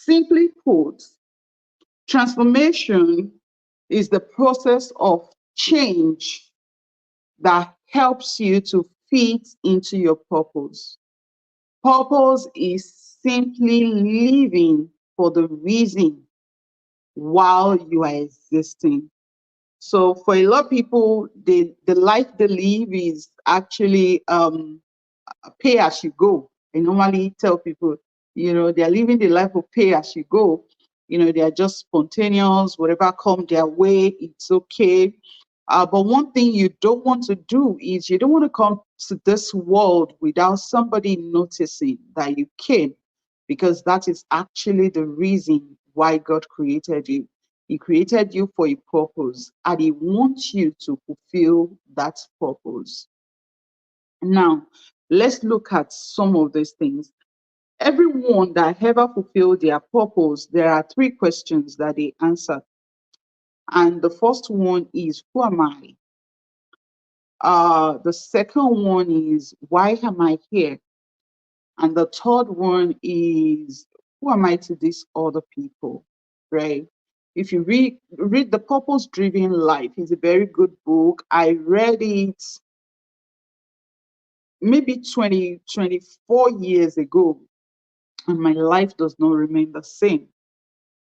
simply put, transformation is the process of change that helps you to fit into your purpose. Purpose is simply living for the reason while you are existing. So for a lot of people, the life they live is actually pay as you go. I normally tell people, they're living the life of pay as you go. They are just spontaneous, whatever come their way, it's okay. But one thing you don't want to do is you don't want to come to this world without somebody noticing that you came, because that is actually the reason why God created you. He created you for a purpose, and He wants you to fulfill that purpose. Now, let's look at some of these things. Everyone that ever fulfilled their purpose, there are three questions that they answer. And the first one is, who am I? The second one is, why am I here? And the third one is, who am I to these other people? Right? If you read The Purpose Driven Life, it's a very good book. I read it maybe 24 years ago, and my life does not remain the same.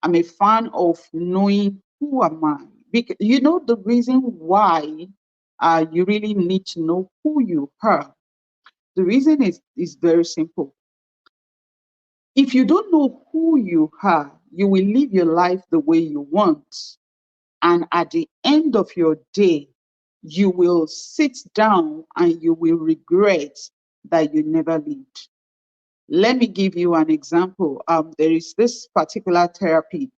I'm a fan of knowing who am I. Because the reason why you really need to know who you are. The reason is very simple. If you don't know who you are, you will live your life the way you want. And at the end of your day, you will sit down and you will regret that you never lived. Let me give you an example. There is this particular therapy.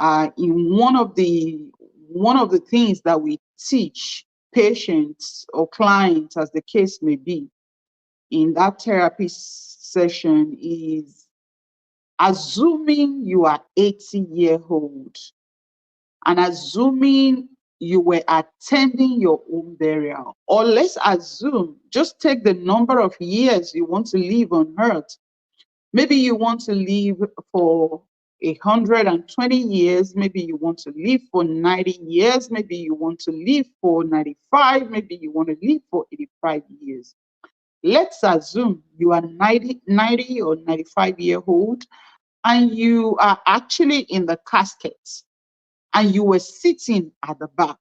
In one of the things that we teach patients or clients, as the case may be, in that therapy session is assuming you are 80-year-old and assuming you were attending your own burial. Or let's assume, just take the number of years you want to live on earth. Maybe you want to live for 120 years. Maybe you want to live for 90 years. Maybe you want to live for 95. Maybe you want to live for 85 years. Let's assume you are 90 or 95-year-old and you are actually in the casket and you were sitting at the back.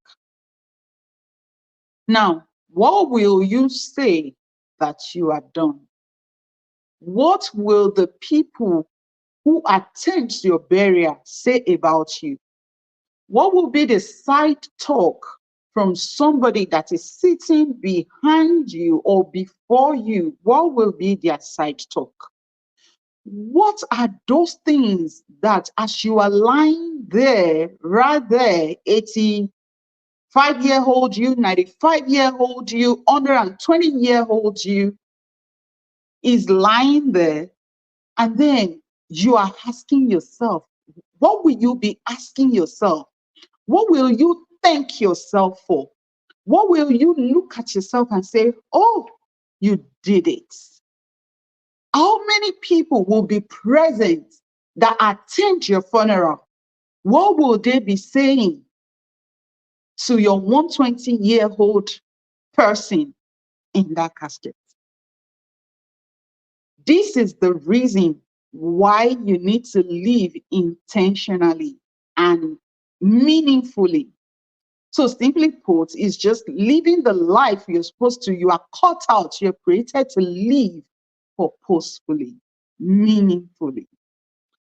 Now, what will you say that you have done? What will the people who attend your burial say about you? What will be the side talk from somebody that is sitting behind you or before you? What will be their side talk? What are those things that as you are lying there, right there, 85-year-old you, 95-year-old you, 120-year-old you is lying there, and then you are asking yourself, what will you be asking yourself? What will you thank yourself for? What will you look at yourself and say, oh, you did it? How many people will be present that attend your funeral? What will they be saying to your 120-year-old person in that casket? This is the reason why you need to live intentionally and meaningfully. So simply put, it's just living the life you're supposed to. You are cut out, you're created to live purposefully, meaningfully.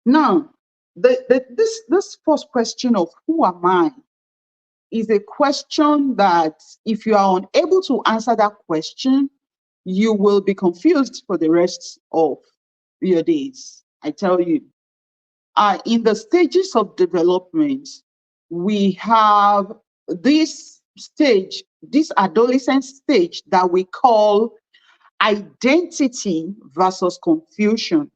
Now, this first question of who am I is a question that if you are unable to answer that question, you will be confused for the rest of your days. I tell you, in the stages of development, we have this stage, this adolescent stage that we call identity versus confusion.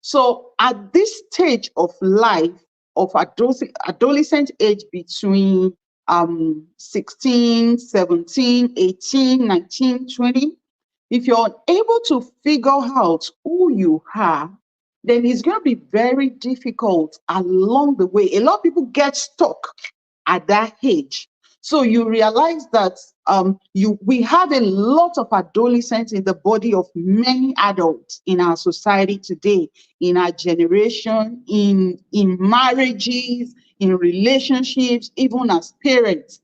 So at this stage of life, of adolescent age between 16, 17, 18, 19, 20, if you're unable to figure out who you are, then it's going to be very difficult along the way. A lot of people get stuck at that age. So you realize that we have a lot of adolescents in the body of many adults in our society today, in our generation, in marriages, in relationships, even as parents.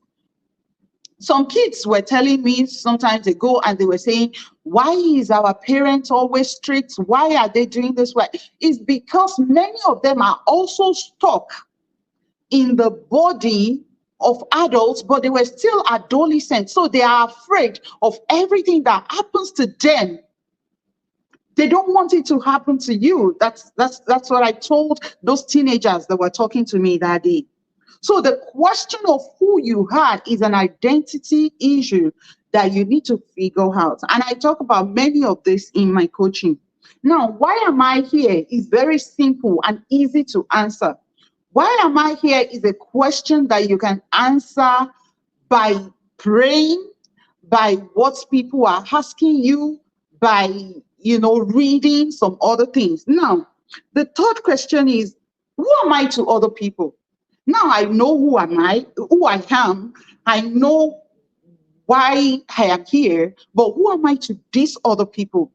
Some kids were telling me sometimes ago, and they were saying, why is our parents always strict? Why are they doing this way? It's because many of them are also stuck in the body of adults, but they were still adolescents. So they are afraid of everything that happens to them. They don't want it to happen to you. That's what I told those teenagers that were talking to me that day. So the question of who you are is an identity issue that you need to figure out. And I talk about many of this in my coaching. Now, why am I here is very simple and easy to answer. Why am I here is a question that you can answer by praying, by what people are asking you, by reading some other things. Now, the third question is, who am I to other people? Now I know who I am. I know why I am here, but who am I to these other people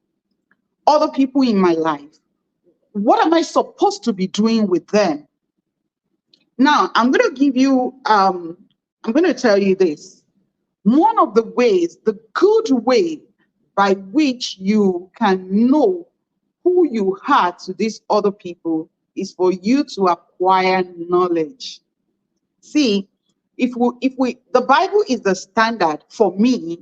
in my life? What am I supposed to be doing with them? Now, I'm going to tell you this. One of the ways, the good way by which you can know who you are to these other people is for you to acquire knowledge. See, the Bible is the standard for me,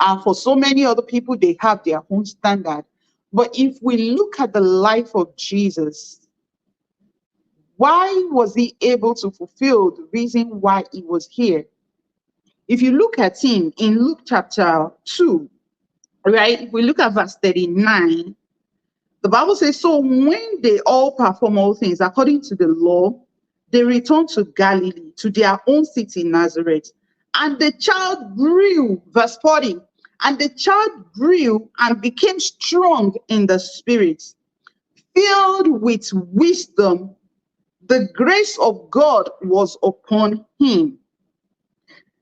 and for so many other people, they have their own standard. But if we look at the life of Jesus, why was he able to fulfill the reason why he was here? If you look at him in Luke chapter 2, right? If we look at verse 39, the Bible says, so when they all perform all things according to the law, they returned to Galilee, to their own city, Nazareth. And the child grew, verse 40, and the child grew and became strong in the spirit, filled with wisdom. The grace of God was upon him.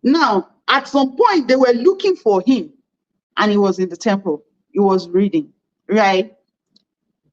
Now, at some point, they were looking for him, and he was in the temple. He was reading, right?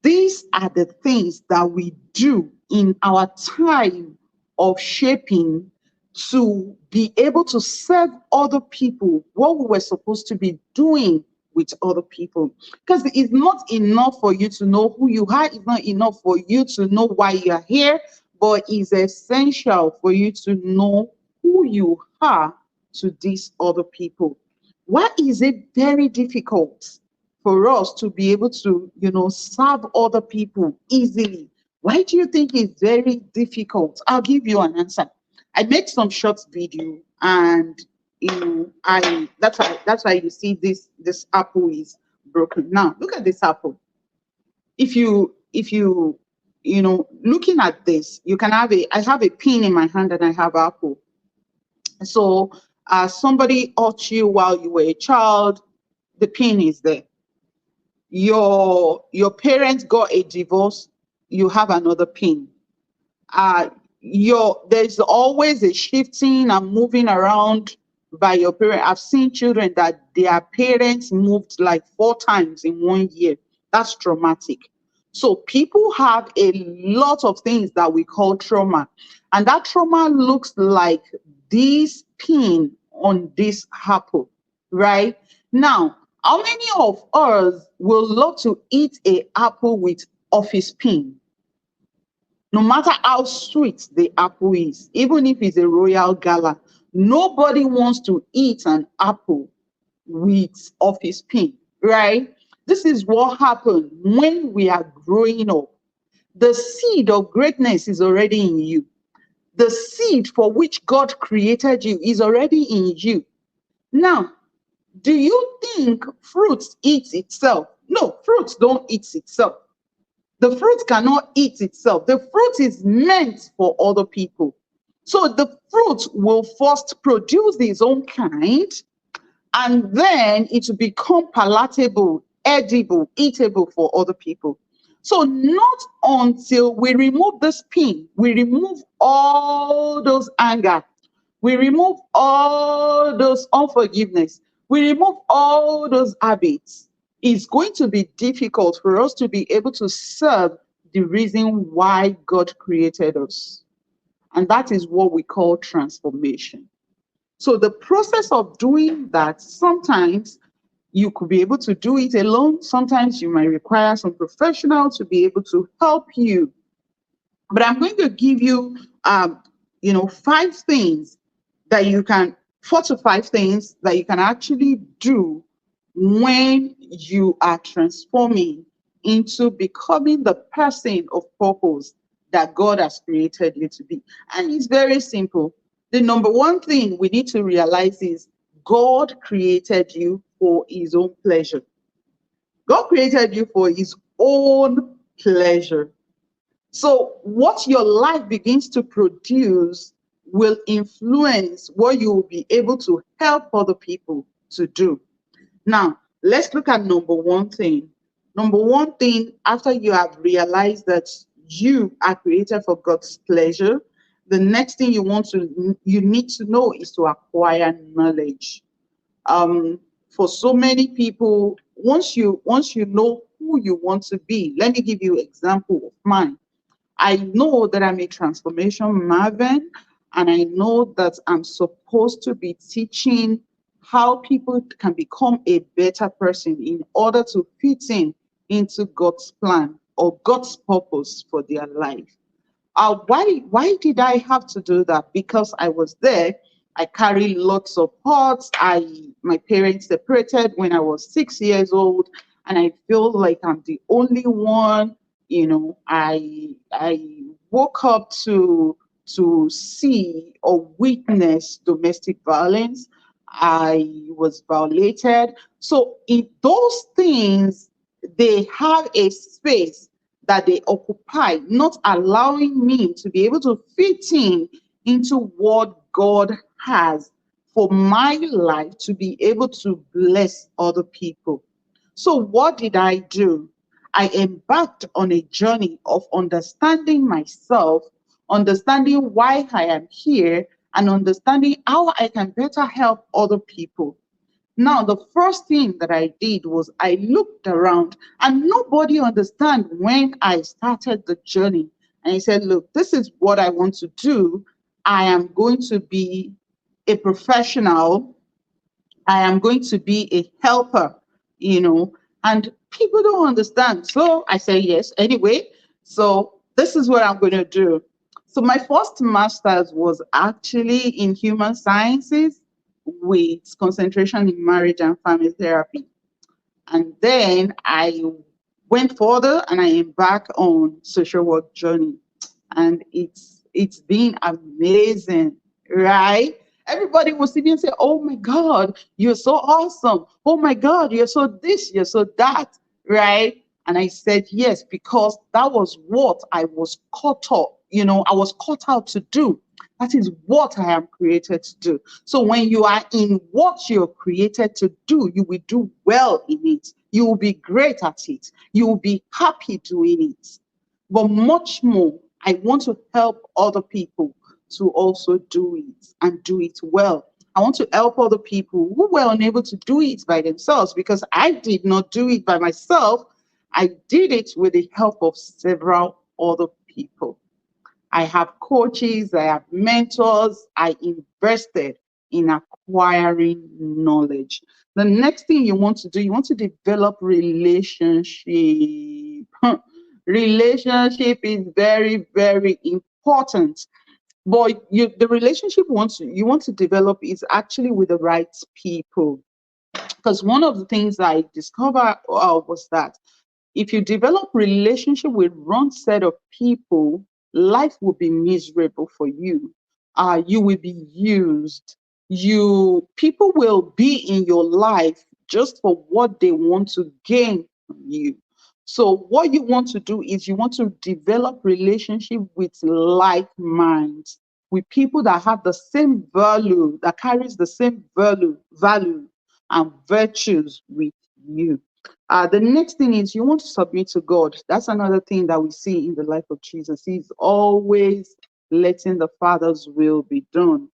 These are the things that we do in our time of shaping to be able to serve other people, what we were supposed to be doing with other people. Because it's not enough for you to know who you are. It's not enough for you to know why you are here, but it's essential for you to know who you are to these other people. Why is it very difficult for us to be able to, serve other people easily? Why do you think it's very difficult? I'll give you an answer. I made some short video, and that's why you see this apple is broken. Now look at this apple. If you looking at this, you can have I have a pin in my hand and I have apple. So somebody hurt you while you were a child, the pin is there. Your parents got a divorce, you have another pin. There's always a shifting and moving around by your parents. I've seen children that their parents moved like 4 times in 1 year. That's traumatic. So people have a lot of things that we call trauma, and that trauma looks like this pin on this apple, right? Now, how many of us will love to eat an apple with office pin? No matter how sweet the apple is, even if it's a royal gala, nobody wants to eat an apple with office pin, right? This is what happened when we are growing up. The seed of greatness is already in you. The seed for which God created you is already in you. Now, do you think fruit eats itself? No, fruits don't eat itself. The fruit cannot eat itself. The fruit is meant for other people. So the fruit will first produce its own kind, and then it will become palatable, edible, eatable for other people. So not until we remove this pain, we remove all those anger, we remove all those unforgiveness, we remove all those habits, it's going to be difficult for us to be able to serve the reason why God created us. And that is what we call transformation. So the process of doing that, sometimes you could be able to do it alone. Sometimes you might require some professional to be able to help you. But I'm going to give you, 5 things that you can, 4 to 5 things that you can actually do when you are transforming into becoming the person of purpose that God has created you to be. And it's very simple. The number one thing we need to realize is God created you for his own pleasure. God created you for his own pleasure. So what your life begins to produce will influence what you will be able to help other people to do. Now, let's look at number one thing. Number one thing, after you have realized that you are created for God's pleasure, the next thing you need to know is to acquire knowledge. For so many people, once you know who you want to be, let me give you an example of mine. I know that I'm a transformation maven, and I know that I'm supposed to be teaching how people can become a better person in order to fit in into God's plan or God's purpose for their life. Why did I have to do that? Because I was there. I carry lots of hurts. My parents separated when I was 6 years old, and I feel like I'm the only one. I woke up to see or witness domestic violence. I was violated. So in those things, they have a space that they occupy, not allowing me to be able to fit in into what God has for my life to be able to bless other people. So, what did I do? I embarked on a journey of understanding myself, understanding why I am here, and understanding how I can better help other people. Now, the first thing that I did was I looked around, and nobody understand when I started the journey. And I said, look, this is what I want to do. I am going to be a professional. I am going to be a helper, and people don't understand. So I say, yes, anyway. So this is what I'm going to do. So my first master's was actually in human sciences with concentration in marriage and family therapy. And then I went further and I embarked on social work journey. And it's been amazing, right? Everybody will see me and say, oh my God, you're so awesome. Oh my God, you're so this, you're so that, right? And I said yes, because that was what I was caught up, I was caught out to do. That is what I am created to do. So when you are in what you're created to do, you will do well in it. You will be great at it. You will be happy doing it. But much more, I want to help other people to also do it and do it well. I want to help other people who were unable to do it by themselves, because I did not do it by myself. I did it with the help of several other people. I have coaches, I have mentors, I invested in acquiring knowledge. The next thing you want to do, you want to develop relationship. Relationship is very, very important. But the relationship you want to develop is actually with the right people. Because one of the things I discovered was that if you develop relationship with wrong set of people, life will be miserable for you. You will be used. People will be in your life just for what they want to gain from you. So what you want to do is you want to develop relationship with like minds, with people that have the same value, that carries the same value and virtues with you. The next thing is you want to submit to God. That's another thing that we see in the life of Jesus. He's always letting the Father's will be done.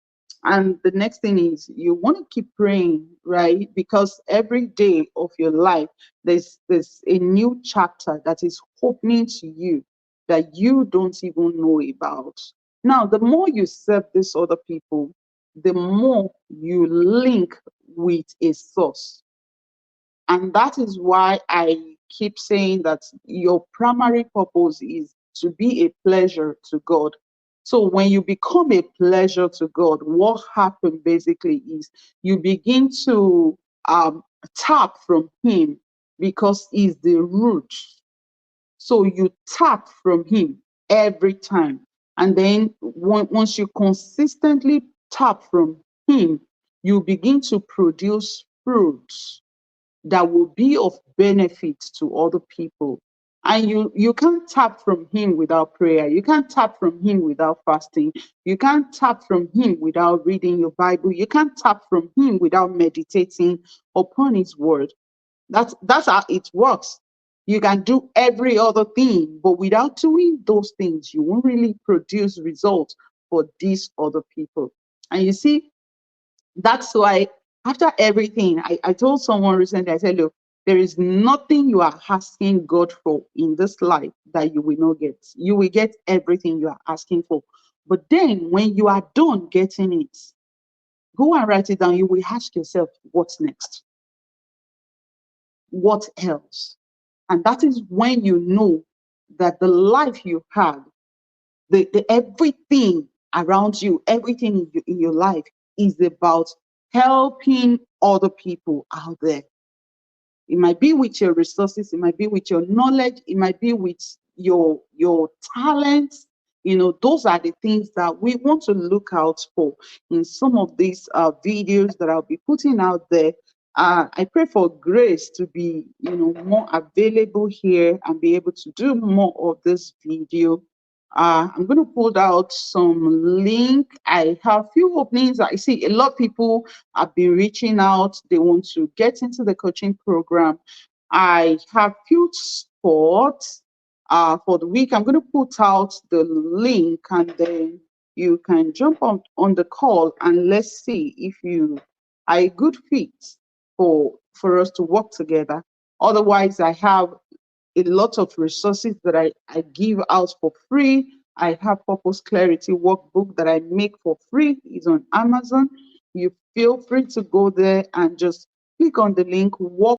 And the next thing is you want to keep praying, right? Because every day of your life, there's a new chapter that is opening to you that you don't even know about. Now, the more you serve these other people, the more you link with a source. And that is why I keep saying that your primary purpose is to be a pleasure to God. So when you become a pleasure to God, what happens basically is you begin to tap from Him because He's the root. So you tap from Him every time. And then once you consistently tap from Him, you begin to produce fruits that will be of benefit to other people. And you can't tap from Him without prayer. You can't tap from Him without fasting. You can't tap from Him without reading your Bible. You can't tap from Him without meditating upon His word. That's how it works. You can do every other thing, but without doing those things, you won't really produce results for these other people. And you see, that's why after everything, I told someone recently, I said, look, there is nothing you are asking God for in this life that you will not get. You will get everything you are asking for. But then when you are done getting it, go and write it down. You will ask yourself, what's next? What else? And that is when you know that the life you had, the everything around you, everything in your life is about helping other people out there. It might be with your resources, it might be with your knowledge, it might be with your talents. You know, those are the things that we want to look out for in some of these videos that I'll be putting out there. I pray for grace to be, more available here and be able to do more of this video. I'm going to pull out some link. I have few openings. I see a lot of people have been reaching out. They want to get into the coaching program. I have few spots for the week. I'm going to put out the link and then you can jump on the call and let's see if you are a good fit for us to work together. Otherwise, I have a lot of resources that I give out for free. I have Purpose Clarity workbook that I make for free. It's on Amazon. You feel free to go there and just click on the link, work